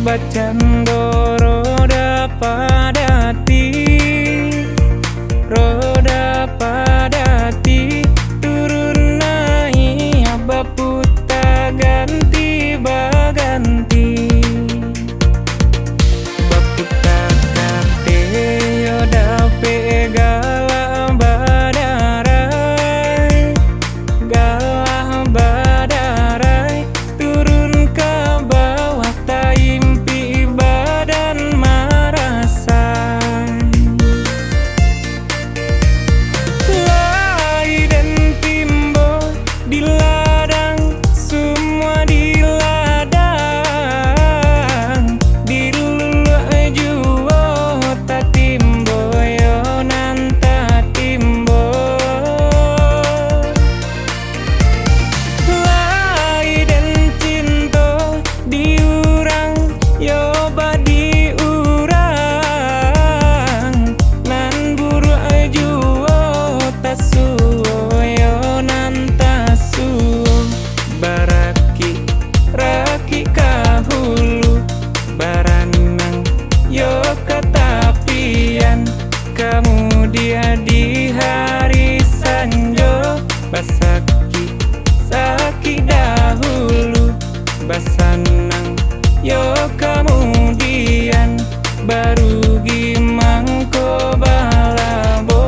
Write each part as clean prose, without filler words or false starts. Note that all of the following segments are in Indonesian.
bacando roda padati, roda padati, turun naik abah puta ganti baganti. Baputa kate yoda pegala badarai, galah badarai, turun ke bawah taimpi badan marasai. Lai dan timbo di ladang, semua di ladang, di lulu juo ta timbo yo nanta timbo. Lai dan cinto diurang yo badi urang, nan buru juo tasuo yo nanta suo. Baraki raki kahulu, baranang yo ketapian, kemudian di hari sanjo basaki saki dahulu, basanang yo kemudian baru gimangko balabo.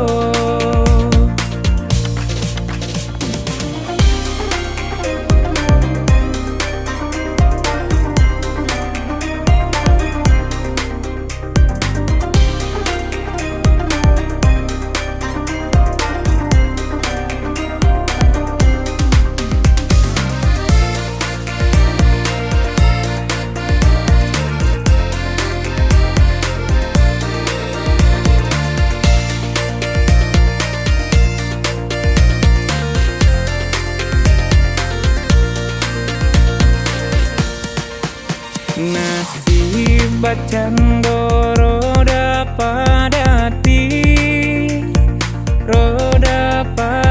Nasib bacando roda padati, roda padati.